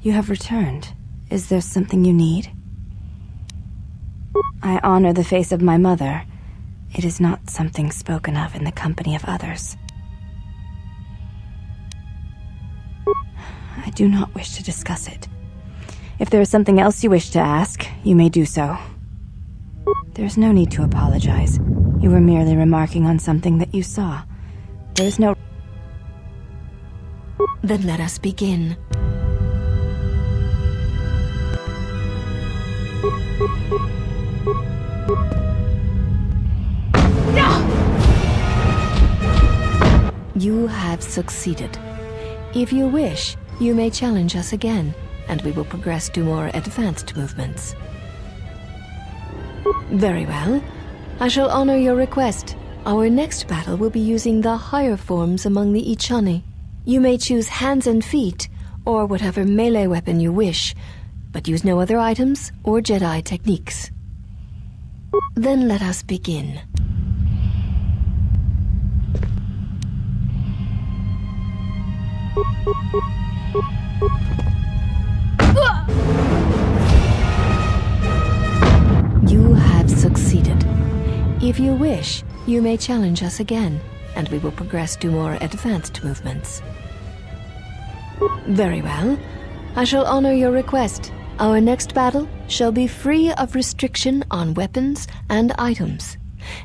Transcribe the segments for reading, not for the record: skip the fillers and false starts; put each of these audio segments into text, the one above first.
You have returned. Is there something you need? I honor the face of my mother. It is not something spoken of in the company of others. I do not wish to discuss it. If there is something else you wish to ask, you may do so. There's no need to apologize. You were merely remarking on something that you saw. There is no... Then let us begin. You have succeeded. If you wish, you may challenge us again, and we will progress to more advanced movements. Very well. I shall honor your request. Our next battle will be using the higher forms among the Ichani. You may choose hands and feet, or whatever melee weapon you wish, but use no other items or Jedi techniques. Then let us begin. You have succeeded. If you wish, you may challenge us again, and we will progress to more advanced movements. Very well. I shall honor your request. Our next battle shall be free of restriction on weapons and items,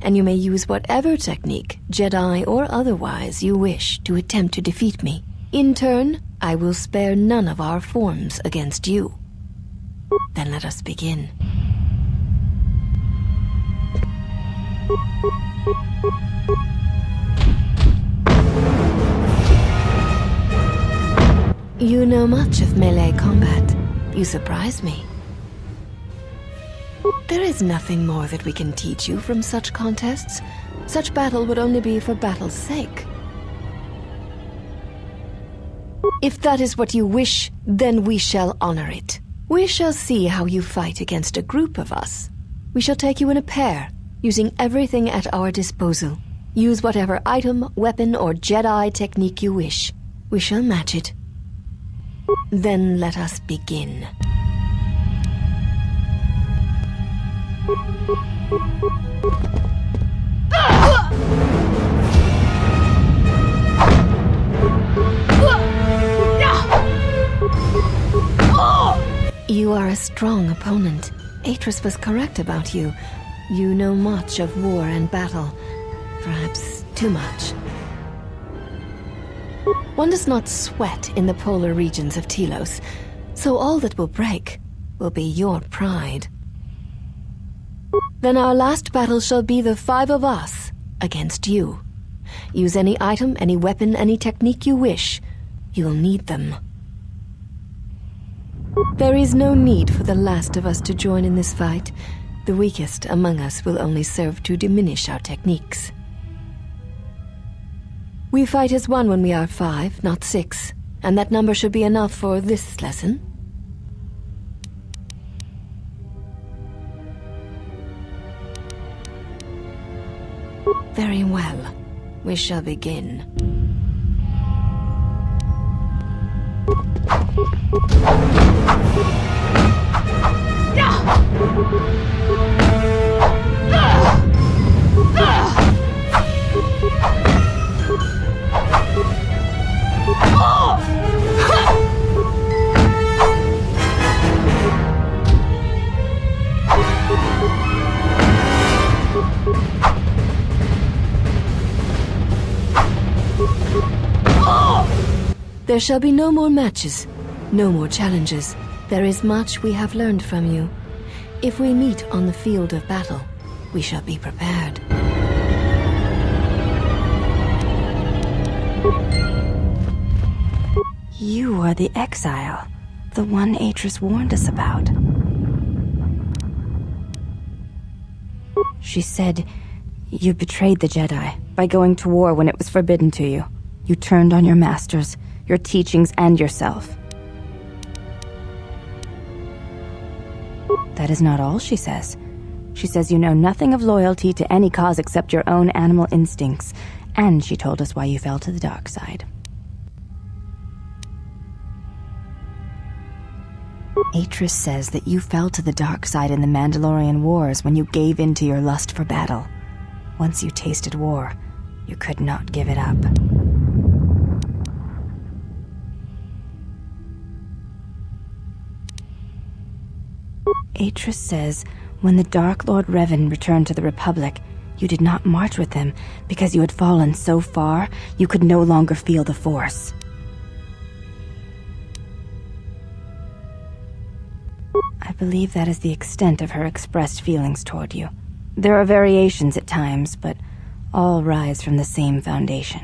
and you may use whatever technique, Jedi or otherwise, you wish to attempt to defeat me. In turn, I will spare none of our forms against you. Then let us begin. You know much of melee combat. You surprise me. There is nothing more that we can teach you from such contests. Such battle would only be for battle's sake. If that is what you wish, then we shall honor it. We shall see how you fight against a group of us. We shall take you in a pair, using everything at our disposal. Use whatever item, weapon, or Jedi technique you wish. We shall match it. Then let us begin. You are a strong opponent. Atris was correct about you. You know much of war and battle. Perhaps too much. One does not sweat in the polar regions of Telos, so all that will break will be your pride. Then our last battle shall be the 5 of us against you. Use any item, any weapon, any technique you wish. You'll need them. There is no need for the last of us to join in this fight. The weakest among us will only serve to diminish our techniques. We fight as one when we are 5, not 6, and that number should be enough for this lesson. Very well. We shall begin. There shall be no more matches, no more challenges. There is much we have learned from you. If we meet on the field of battle, we shall be prepared. You are the Exile, the one Atris warned us about. She said you betrayed the Jedi by going to war when it was forbidden to you. You turned on your masters, your teachings, and yourself. That is not all she says. She says you know nothing of loyalty to any cause except your own animal instincts, and she told us why you fell to the dark side. Atris says that you fell to the dark side in the Mandalorian Wars when you gave in to your lust for battle. Once you tasted war, you could not give it up. Atris says when the Dark Lord Revan returned to the Republic, you did not march with him because you had fallen so far you could no longer feel the Force. I believe that is the extent of her expressed feelings toward you. There are variations at times, but all rise from the same foundation.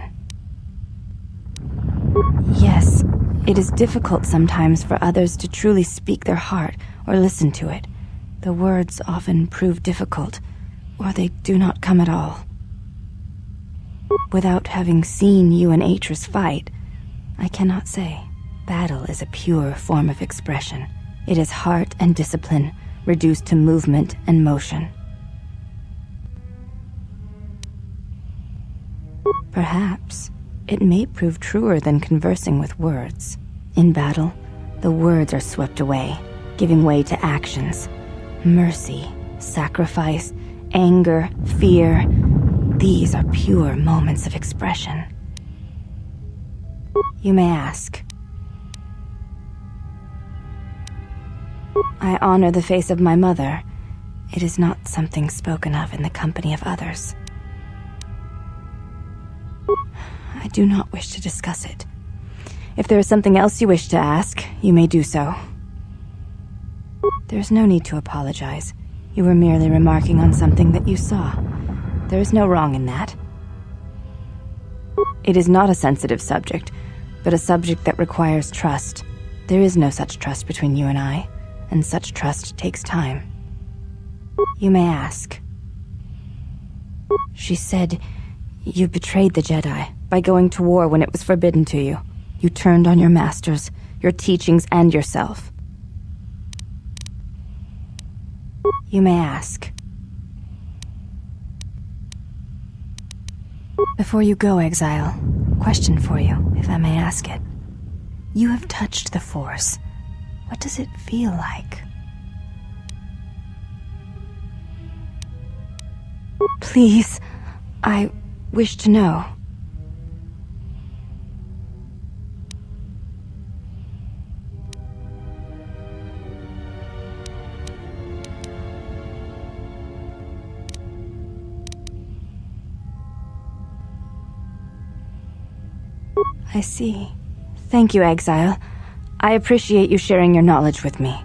Yes, it is difficult sometimes for others to truly speak their heart or listen to it. The words often prove difficult, or they do not come at all. Without having seen you and Atris fight, I cannot say. Battle is a pure form of expression. It is heart and discipline, reduced to movement and motion. Perhaps it may prove truer than conversing with words. In battle, the words are swept away, giving way to actions. Mercy, sacrifice, anger, fear. These are pure moments of expression. You may ask. I honor the face of my mother. It is not something spoken of in the company of others. I do not wish to discuss it. If there is something else you wish to ask, you may do so. There is no need to apologize. You were merely remarking on something that you saw. There is no wrong in that. It is not a sensitive subject, but a subject that requires trust. There is no such trust between you and I, and such trust takes time. You may ask. She said you betrayed the Jedi by going to war when it was forbidden to you. You turned on your masters, your teachings, and yourself. You may ask. Before you go, Exile, question for you, if I may ask it. You have touched the Force. What does it feel like? Please, I wish to know. I see. Thank you, Exile. I appreciate you sharing your knowledge with me.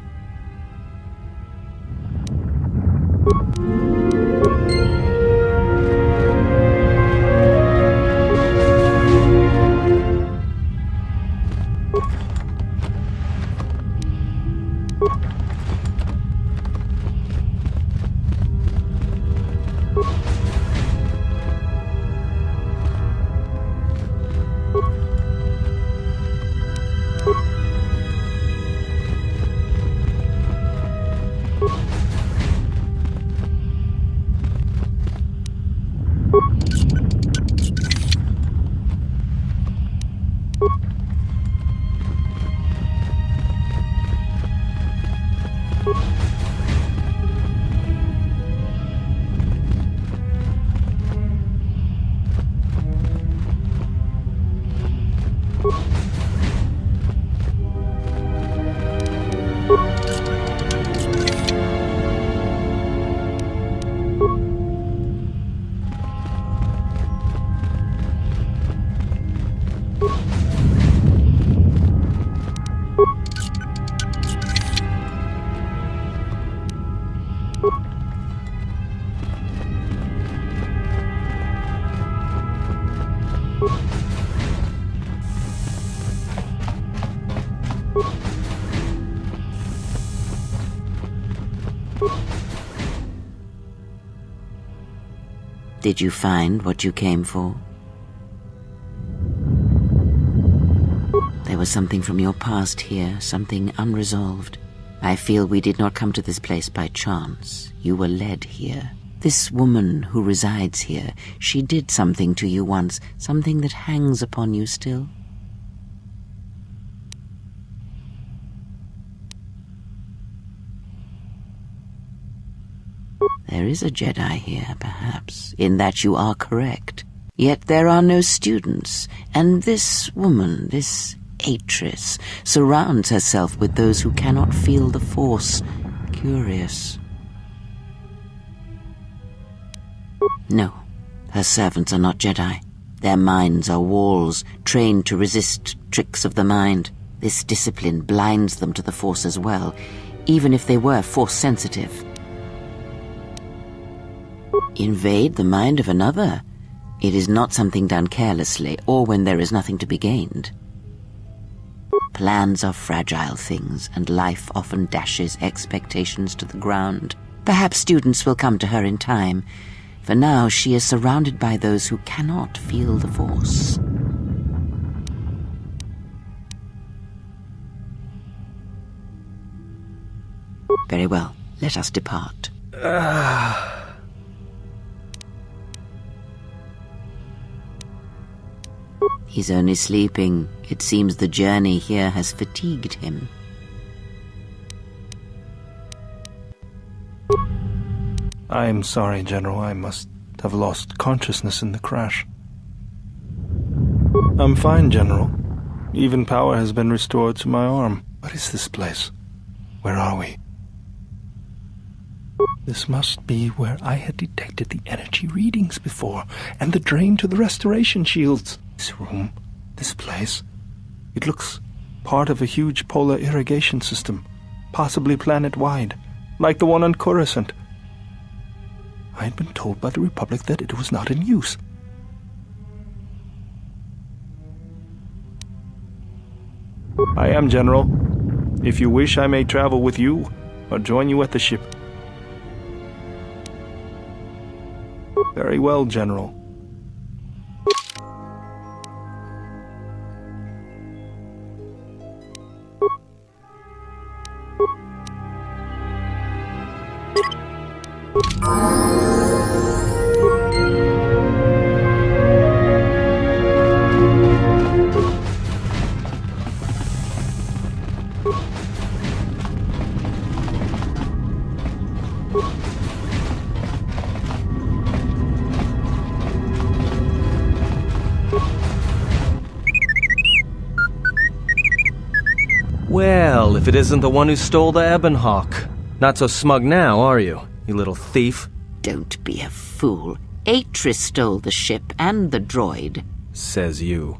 Did you find what you came for? There was something from your past here, something unresolved. I feel we did not come to this place by chance. You were led here. This woman who resides here, she did something to you once, something that hangs upon you still. There is a Jedi here, perhaps, in that you are correct. Yet there are no students, and this woman, this Atris, surrounds herself with those who cannot feel the Force. Curious. No, her servants are not Jedi. Their minds are walls, trained to resist tricks of the mind. This discipline blinds them to the Force as well, even if they were Force-sensitive. Invade the mind of another? It is not something done carelessly, or when there is nothing to be gained. Plans are fragile things, and life often dashes expectations to the ground. Perhaps students will come to her in time. For now, she is surrounded by those who cannot feel the Force. Very well, let us depart. He's only sleeping. It seems the journey here has fatigued him. I'm sorry, General. I must have lost consciousness in the crash. I'm fine, General. Even power has been restored to my arm. What is this place? Where are we? This must be where I had detected the energy readings before, and the drain to the restoration shields. This room, this place, it looks part of a huge polar irrigation system, possibly planet-wide, like the one on Coruscant. I had been told by the Republic that it was not in use. I am, General. If you wish, I may travel with you, or join you at the ship. Very well, General. Well, if it isn't the one who stole the Ebon Hawk. Not so smug now, are you little thief? Don't be a fool. Atris stole the ship and the droid. Says you.